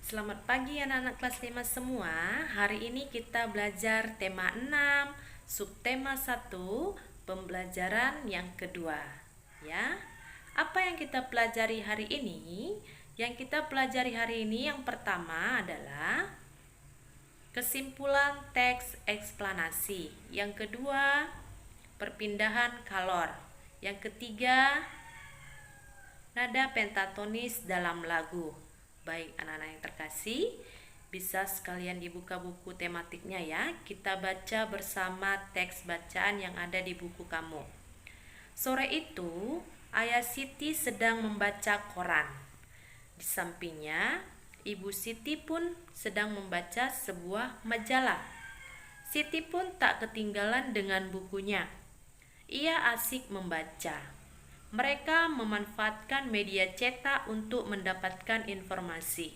Selamat pagi anak-anak kelas 5 semua. Hari ini kita belajar tema 6, subtema 1, pembelajaran yang kedua. Ya. Apa yang kita pelajari hari ini? Yang kita pelajari hari ini yang pertama adalah kesimpulan teks eksplanasi. Yang kedua, perpindahan kalor. Yang ketiga, nada pentatonis dalam lagu. Baik anak-anak yang terkasih, bisa sekalian dibuka buku tematiknya ya. Kita baca bersama teks bacaan yang ada di buku kamu. Sore itu, Ayah Siti sedang membaca koran. Di sampingnya, Ibu Siti pun sedang membaca sebuah majalah. Siti pun tak ketinggalan dengan bukunya. Ia asik membaca. Mereka memanfaatkan media cetak untuk mendapatkan informasi.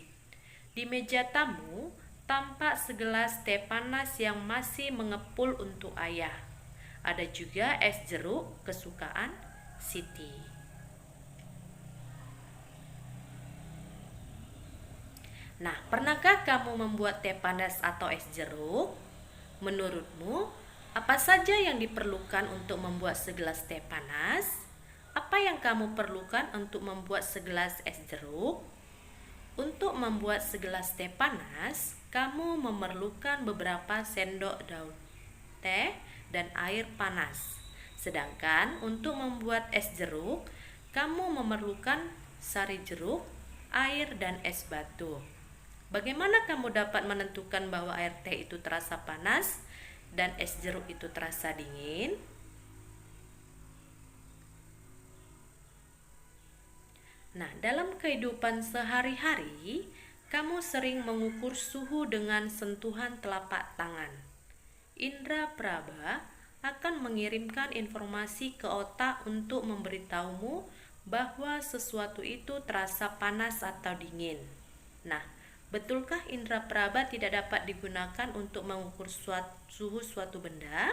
Di meja tamu, tampak segelas teh panas yang masih mengepul untuk ayah. Ada juga es jeruk kesukaan Siti. Nah, pernahkah kamu membuat teh panas atau es jeruk? Menurutmu, apa saja yang diperlukan untuk membuat segelas teh panas? Apa yang kamu perlukan untuk membuat segelas es jeruk? Untuk membuat segelas teh panas, kamu memerlukan beberapa sendok daun teh dan air panas. Sedangkan untuk membuat es jeruk, kamu memerlukan sari jeruk, air, dan es batu. Bagaimana kamu dapat menentukan bahwa air teh itu terasa panas dan es jeruk itu terasa dingin? Nah, dalam kehidupan sehari-hari, kamu sering mengukur suhu dengan sentuhan telapak tangan. Indra Praba akan mengirimkan informasi ke otak untuk memberitahumu bahwa sesuatu itu terasa panas atau dingin. Nah, betulkah indra praba tidak dapat digunakan untuk mengukur suhu suatu benda?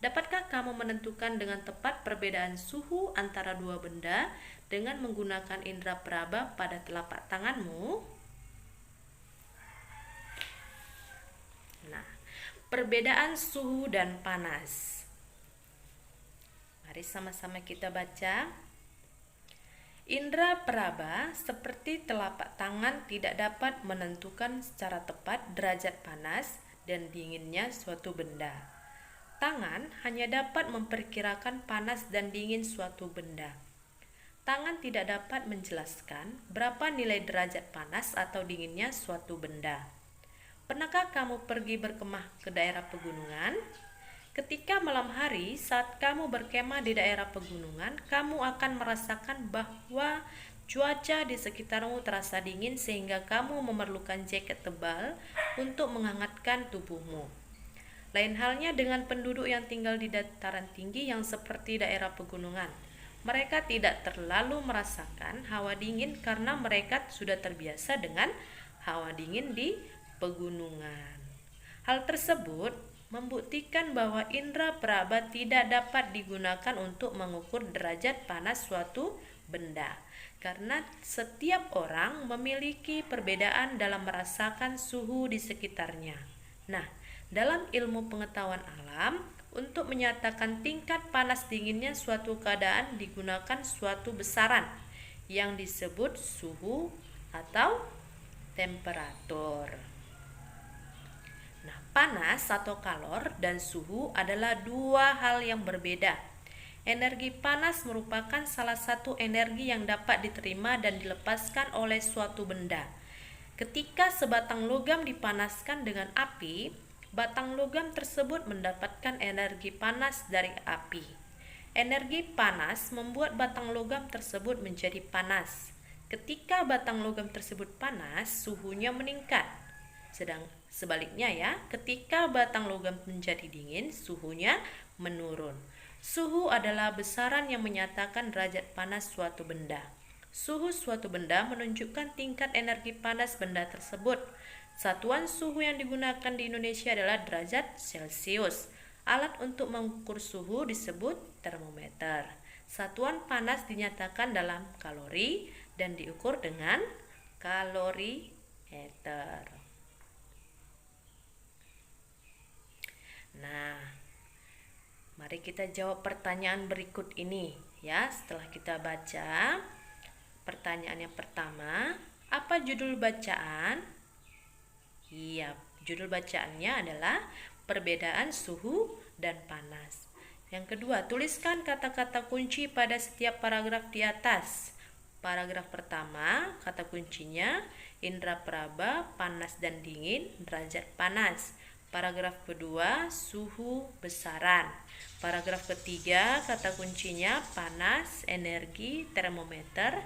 Dapatkah kamu menentukan dengan tepat perbedaan suhu antara dua benda dengan menggunakan indra praba pada telapak tanganmu? Nah, perbedaan suhu dan panas. Mari sama-sama kita baca. Indra praba seperti telapak tangan tidak dapat menentukan secara tepat derajat panas dan dinginnya suatu benda. Tangan hanya dapat memperkirakan panas dan dingin suatu benda. Tangan tidak dapat menjelaskan berapa nilai derajat panas atau dinginnya suatu benda. Pernahkah kamu pergi berkemah ke daerah pegunungan? Ketika malam hari, saat kamu berkemah di daerah pegunungan, kamu akan merasakan bahwa cuaca di sekitarmu terasa dingin sehingga kamu memerlukan jaket tebal untuk menghangatkan tubuhmu. Lain halnya dengan penduduk yang tinggal di dataran tinggi yang seperti daerah pegunungan. Mereka tidak terlalu merasakan hawa dingin karena mereka sudah terbiasa dengan hawa dingin di pegunungan. Hal tersebut membuktikan bahwa indra praba tidak dapat digunakan untuk mengukur derajat panas suatu benda, karena setiap orang memiliki perbedaan dalam merasakan suhu di sekitarnya. Nah, dalam ilmu pengetahuan alam, untuk menyatakan tingkat panas dinginnya suatu keadaan digunakan suatu besaran yang disebut suhu atau temperatur. Nah, panas atau kalor dan suhu adalah dua hal yang berbeda. Energi panas merupakan salah satu energi yang dapat diterima dan dilepaskan oleh suatu benda. Ketika sebatang logam dipanaskan dengan api, batang logam tersebut mendapatkan energi panas dari api. Energi panas membuat batang logam tersebut menjadi panas. Ketika batang logam tersebut panas, suhunya meningkat. Sedang sebaliknya ya, ketika batang logam menjadi dingin, suhunya menurun. Suhu adalah besaran yang menyatakan derajat panas suatu benda. Suhu suatu benda menunjukkan tingkat energi panas benda tersebut. Satuan suhu yang digunakan di Indonesia adalah derajat Celcius. Alat untuk mengukur suhu disebut termometer. Satuan panas dinyatakan dalam kalori dan diukur dengan kalorimeter. meter. Nah, mari kita jawab pertanyaan berikut ini ya. Setelah kita baca pertanyaan yang pertama, apa judul bacaan? Iya, judul bacaannya adalah perbedaan suhu dan panas. Yang kedua, tuliskan kata-kata kunci pada setiap paragraf di atas. Paragraf pertama, kata kuncinya indera peraba, panas dan dingin, derajat panas. Paragraf kedua, suhu besaran. Paragraf ketiga, kata kuncinya panas, energi, termometer,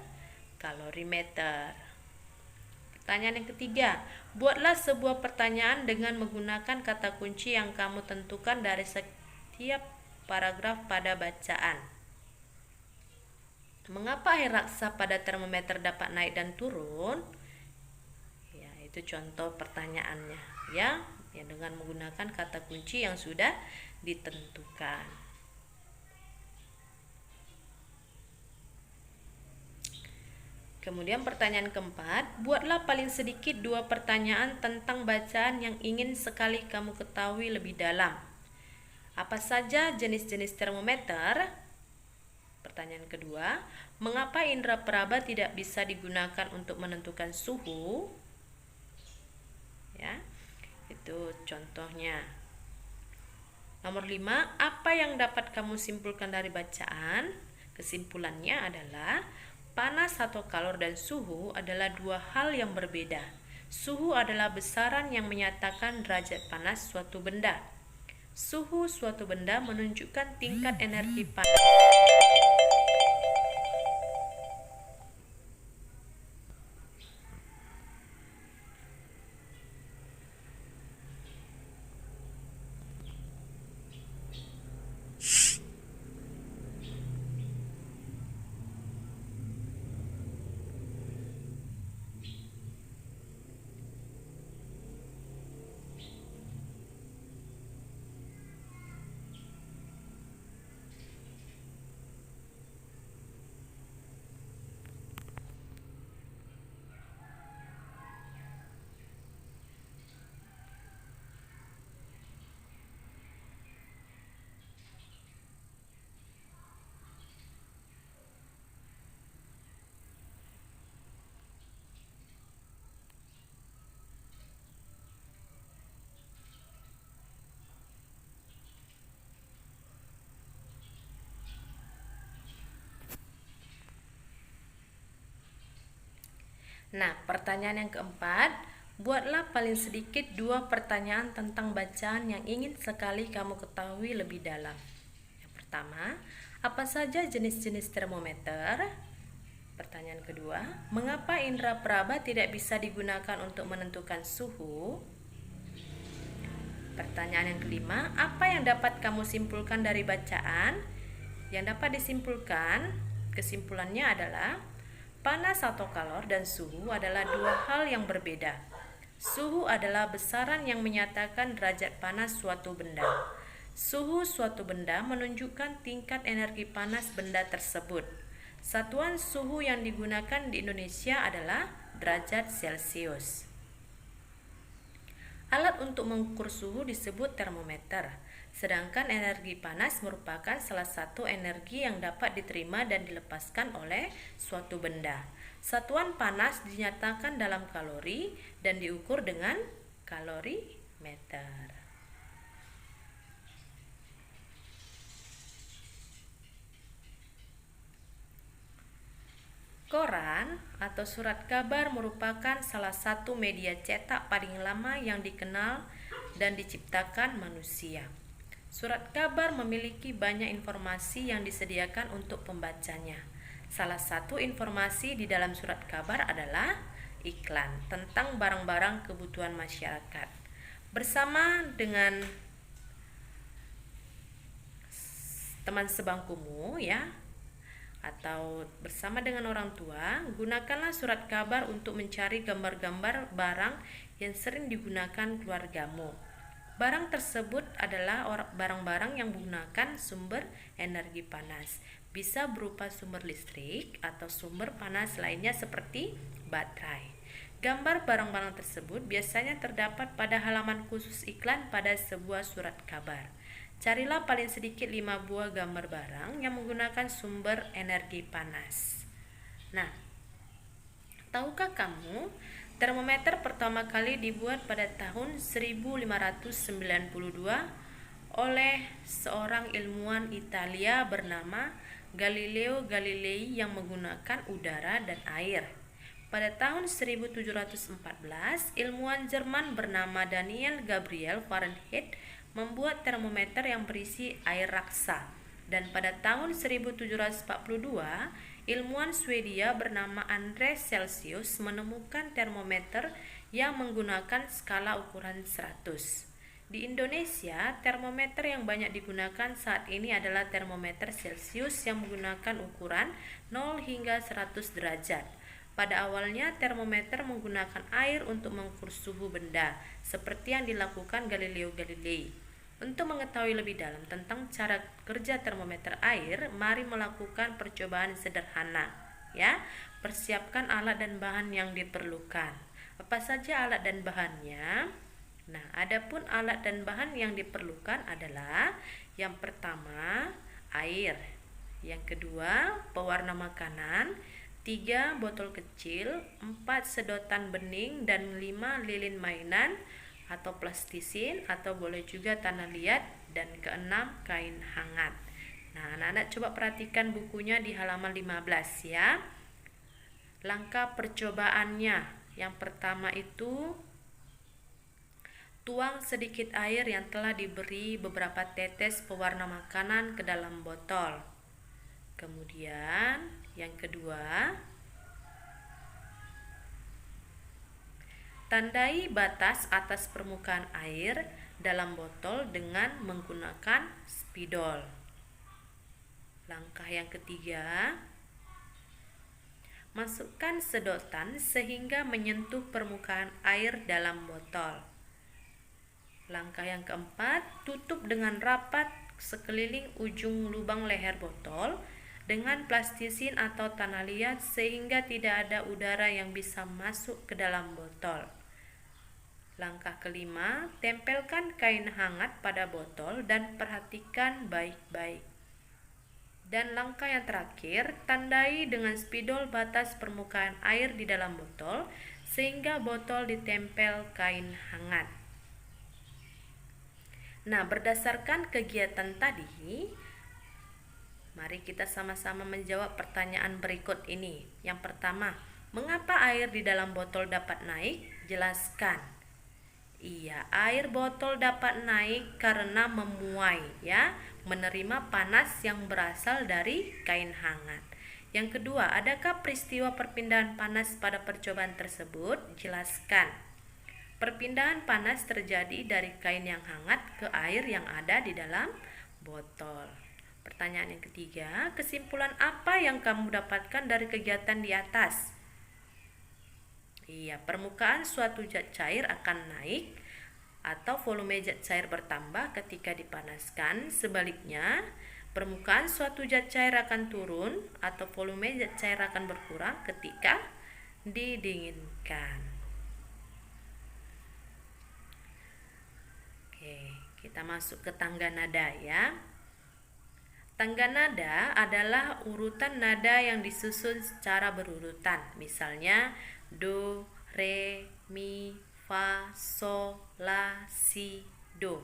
kalorimeter. Pertanyaan yang ketiga, buatlah sebuah pertanyaan dengan menggunakan kata kunci yang kamu tentukan dari setiap paragraf pada bacaan. Mengapa air raksa pada termometer dapat naik dan turun? Ya, itu contoh pertanyaannya ya, yang dengan menggunakan kata kunci yang sudah ditentukan. Kemudian pertanyaan keempat, buatlah paling sedikit 2 pertanyaan tentang bacaan yang ingin sekali kamu ketahui lebih dalam. Apa saja jenis-jenis termometer? Pertanyaan kedua, mengapa indera peraba tidak bisa digunakan untuk menentukan suhu? Ya, itu contohnya. Nomor 5, apa yang dapat kamu simpulkan dari bacaan? Kesimpulannya adalah panas atau kalor dan suhu adalah 2 hal yang berbeda. Suhu adalah besaran yang menyatakan derajat panas suatu benda. Suhu suatu benda menunjukkan tingkat energi panas. Nah, pertanyaan yang keempat, buatlah paling sedikit 2 pertanyaan tentang bacaan yang ingin sekali kamu ketahui lebih dalam. Yang pertama, apa saja jenis-jenis termometer? Pertanyaan kedua, mengapa indera peraba tidak bisa digunakan untuk menentukan suhu? Pertanyaan yang kelima, apa yang dapat kamu simpulkan dari bacaan? Yang dapat disimpulkan, kesimpulannya adalah panas atau kalor dan suhu adalah 2 hal yang berbeda. Suhu adalah besaran yang menyatakan derajat panas suatu benda. Suhu suatu benda menunjukkan tingkat energi panas benda tersebut. Satuan suhu yang digunakan di Indonesia adalah derajat Celcius. Alat untuk mengukur suhu disebut termometer. Sedangkan energi panas merupakan salah satu energi yang dapat diterima dan dilepaskan oleh suatu benda. Satuan panas dinyatakan dalam kalori dan diukur dengan kalorimeter. Koran atau surat kabar merupakan salah satu media cetak paling lama yang dikenal dan diciptakan manusia. Surat kabar memiliki banyak informasi yang disediakan untuk pembacanya. Salah satu informasi di dalam surat kabar adalah iklan tentang barang-barang kebutuhan masyarakat. Bersama dengan teman sebangkumu ya, atau bersama dengan orang tua, gunakanlah surat kabar untuk mencari gambar-gambar barang yang sering digunakan keluargamu. Barang tersebut adalah barang-barang yang menggunakan sumber energi panas. Bisa berupa sumber listrik atau sumber panas lainnya seperti baterai. Gambar barang-barang tersebut biasanya terdapat pada halaman khusus iklan pada sebuah surat kabar. Carilah paling sedikit 5 buah gambar barang yang menggunakan sumber energi panas. Nah, tahukah kamu termometer pertama kali dibuat pada tahun 1592 oleh seorang ilmuwan Italia bernama Galileo Galilei yang menggunakan udara dan air. Pada tahun 1714, ilmuwan Jerman bernama Daniel Gabriel Fahrenheit membuat termometer yang berisi air raksa. Dan pada tahun 1742, ilmuwan Swedia bernama Andreas Celsius menemukan termometer yang menggunakan skala ukuran 100. Di Indonesia, termometer yang banyak digunakan saat ini adalah termometer Celsius yang menggunakan ukuran 0 hingga 100 derajat. Pada awalnya, termometer menggunakan air untuk mengukur suhu benda, seperti yang dilakukan Galileo Galilei. Untuk mengetahui lebih dalam tentang cara kerja termometer air, mari melakukan percobaan sederhana. Ya, persiapkan alat dan bahan yang diperlukan. Apa saja alat dan bahannya? Nah, adapun alat dan bahan yang diperlukan adalah yang pertama, air. Yang kedua, pewarna makanan. 3 botol kecil, 4 sedotan bening, dan 5 lilin mainan atau plastisin atau boleh juga tanah liat, dan keenam kain hangat. Nah, anak-anak coba perhatikan bukunya di halaman 15 ya. Langkah percobaannya. Yang pertama itu tuang sedikit air yang telah diberi beberapa tetes pewarna makanan ke dalam botol. Kemudian yang kedua, tandai batas atas permukaan air dalam botol dengan menggunakan spidol. Langkah yang ketiga, masukkan sedotan sehingga menyentuh permukaan air dalam botol. Langkah yang keempat, tutup dengan rapat sekeliling ujung lubang leher botol dengan plastisin atau tanah liat sehingga tidak ada udara yang bisa masuk ke dalam botol. Langkah kelima, tempelkan kain hangat pada botol dan perhatikan baik-baik. Dan langkah yang terakhir, tandai dengan spidol batas permukaan air di dalam botol sehingga botol ditempel kain hangat. Nah, berdasarkan kegiatan tadi, mari kita sama-sama menjawab pertanyaan berikut ini. Yang pertama, mengapa air di dalam botol dapat naik? Jelaskan. Iya, air botol dapat naik karena memuai, ya, menerima panas yang berasal dari kain hangat. Yang kedua, adakah peristiwa perpindahan panas pada percobaan tersebut? Jelaskan. Perpindahan panas terjadi dari kain yang hangat ke air yang ada di dalam botol. Pertanyaan yang ketiga, kesimpulan apa yang kamu dapatkan dari kegiatan di atas? Iya, permukaan suatu zat cair akan naik atau volume zat cair bertambah ketika dipanaskan. Sebaliknya, permukaan suatu zat cair akan turun atau volume zat cair akan berkurang ketika didinginkan. Oke, kita masuk ke tangga nada ya. Tangga nada adalah urutan nada yang disusun secara berurutan. Misalnya do, re, mi, fa, sol, la, si, do.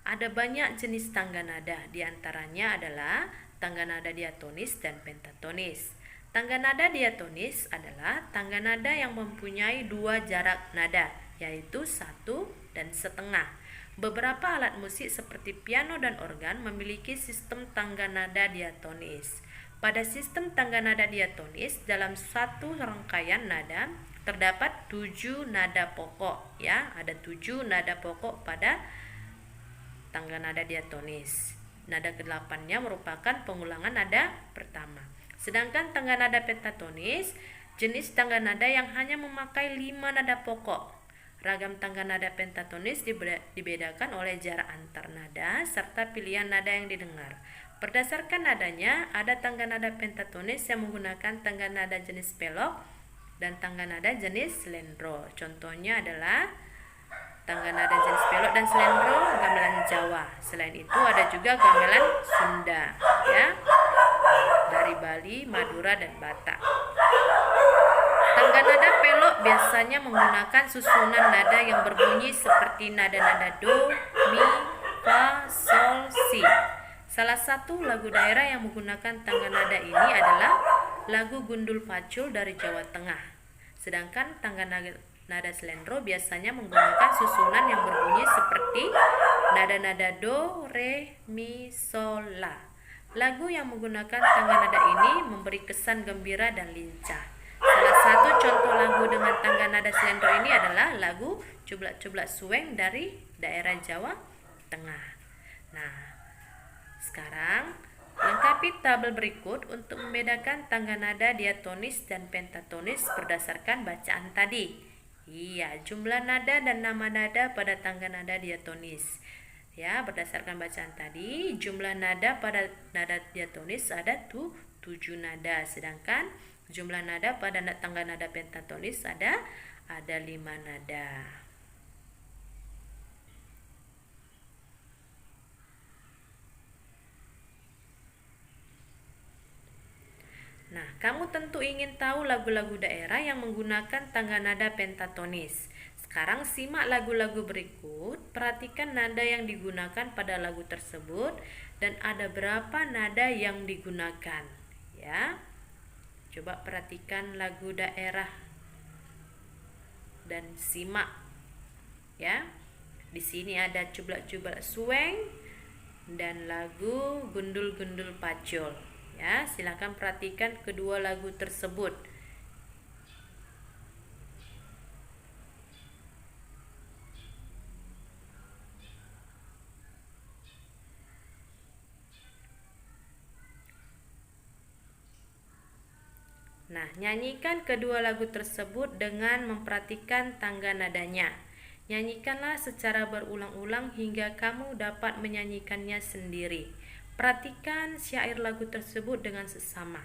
Ada banyak jenis tangga nada, diantaranya adalah tangga nada diatonis dan pentatonis. Tangga nada diatonis adalah tangga nada yang mempunyai 2 jarak nada, yaitu 1 dan setengah. Beberapa alat musik seperti piano dan organ memiliki sistem tangga nada diatonis. Pada sistem tangga nada diatonis, dalam satu rangkaian nada terdapat 7 nada pokok, ya, ada 7 nada pokok pada tangga nada diatonis. Nada ke-8-nya merupakan pengulangan nada pertama. Sedangkan tangga nada pentatonis, jenis tangga nada yang hanya memakai 5 nada pokok. Ragam tangga nada pentatonis dibedakan oleh jarak antar nada serta pilihan nada yang didengar. Berdasarkan nadanya, ada tangga nada pentatonis yang menggunakan tangga nada jenis pelok dan tangga nada jenis slendro. Contohnya adalah tangga nada jenis pelok dan slendro gamelan Jawa. Selain itu ada juga gamelan Sunda, ya, dari Bali, Madura, dan Batak. Tangga nada pelok biasanya menggunakan susunan nada yang berbunyi seperti nada-nada do, mi, fa, sol, si. Salah satu lagu daerah yang menggunakan tangga nada ini adalah lagu Gundul Pacul dari Jawa Tengah. Sedangkan tangga nada slendro biasanya menggunakan susunan yang berbunyi seperti nada-nada do, re, mi, sol, la. Lagu yang menggunakan tangga nada ini memberi kesan gembira dan lincah. Salah satu contoh lagu dengan tangga nada slendro ini adalah lagu Cublak-Cublak Suweng dari daerah Jawa Tengah. Nah, sekarang lengkapi tabel berikut untuk membedakan tangga nada diatonis dan pentatonis berdasarkan bacaan tadi. Iya, jumlah nada dan nama nada pada tangga nada diatonis. Ya, berdasarkan bacaan tadi, jumlah nada pada nada diatonis ada 7 nada, sedangkan jumlah nada pada tangga nada pentatonis ada 5 nada. Nah, kamu tentu ingin tahu lagu-lagu daerah yang menggunakan tangga nada pentatonis. Sekarang simak lagu-lagu berikut, perhatikan nada yang digunakan pada lagu tersebut dan ada berapa nada yang digunakan, ya. Coba perhatikan lagu daerah dan simak, ya. Di sini ada Cublak-Cublak Suweng dan lagu Gundul-Gundul Pacul. Ya, silakan perhatikan kedua lagu tersebut. Nah, nyanyikan kedua lagu tersebut dengan memperhatikan tangga nadanya. Nyanyikanlah secara berulang-ulang hingga kamu dapat menyanyikannya sendiri. Perhatikan syair lagu tersebut dengan sesama.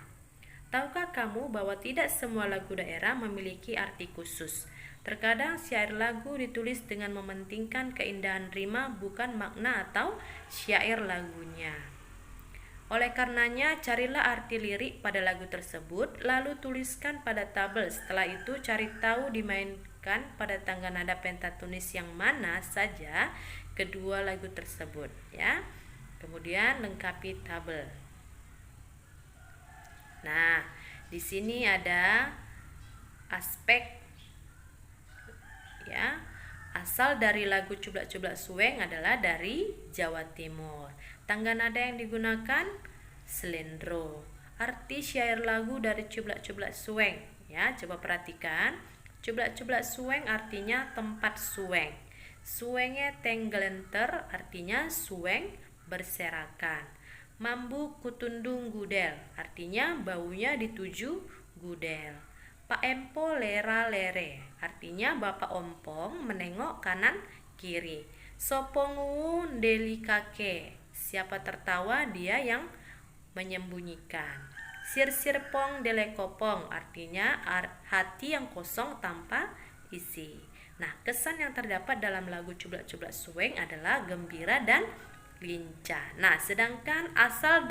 Tahukah kamu bahwa tidak semua lagu daerah memiliki arti khusus? Terkadang syair lagu ditulis dengan mementingkan keindahan rima bukan makna atau syair lagunya. Oleh karenanya, carilah arti lirik pada lagu tersebut, lalu tuliskan pada tabel. Setelah itu, cari tahu dimainkan pada tangga nada pentatonis yang mana saja kedua lagu tersebut, ya. Kemudian lengkapi tabel. Nah, di sini ada aspek, ya. Asal dari lagu Cublak-Cublak Suweng adalah dari Jawa Timur. Tangga nada yang digunakan slendro. Arti syair lagu dari Cublak-Cublak Suweng, ya. Coba perhatikan. Cublak-Cublak Suweng artinya tempat suweng. Suwenge tenggelenter artinya suweng berserakan. Mambu kutundung gudel artinya baunya dituju gudel. Pak Empo lera lere artinya Bapak Ompong menengok kanan kiri. Sopongu delikake, siapa tertawa dia yang menyembunyikan. Sir-sirpong delekopong artinya hati yang kosong tanpa isi. Nah, kesan yang terdapat dalam lagu Cublak-Cublak Suweng adalah gembira dan lincah. Nah, sedangkan asal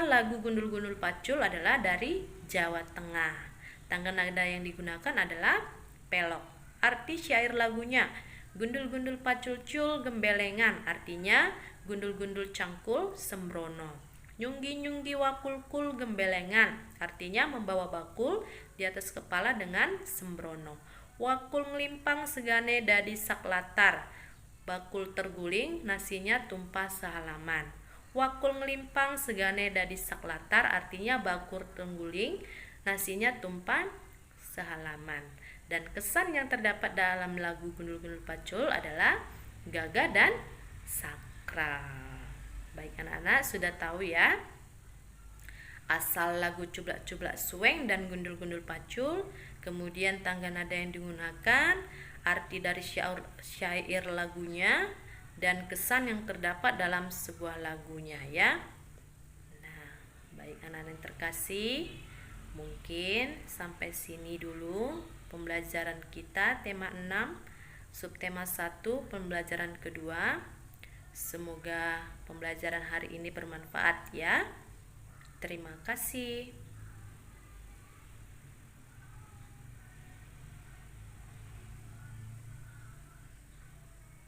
lagu Gundul-Gundul Pacul adalah dari Jawa Tengah. Tangga nada yang digunakan adalah pelok. Arti syair lagunya Gundul-Gundul Pacul cul gembelengan artinya gundul-gundul cangkul sembrono. Nyunggi-nyunggi wakulkul gembelengan artinya membawa bakul di atas kepala dengan sembrono. Wakul ngelimpang segane dadi saklatar, bakul terguling nasinya tumpah sehalaman. Wakul ngelimpang segane dadi saklatar artinya bakul terguling nasinya tumpah sehalaman. Dan kesan yang terdapat dalam lagu Gundul-Gundul Pacul adalah gagah dan sakral. Baik anak-anak, sudah tahu ya asal lagu Cublak-Cublak Suweng dan Gundul-Gundul Pacul, kemudian tangga nada yang digunakan, arti dari syair lagunya, dan kesan yang terdapat dalam sebuah lagunya, ya. Nah, baik anak-anak yang terkasih, Mungkin sampai sini dulu pembelajaran kita tema 6, subtema 1, pembelajaran kedua. Semoga pembelajaran hari ini bermanfaat ya. Terima kasih.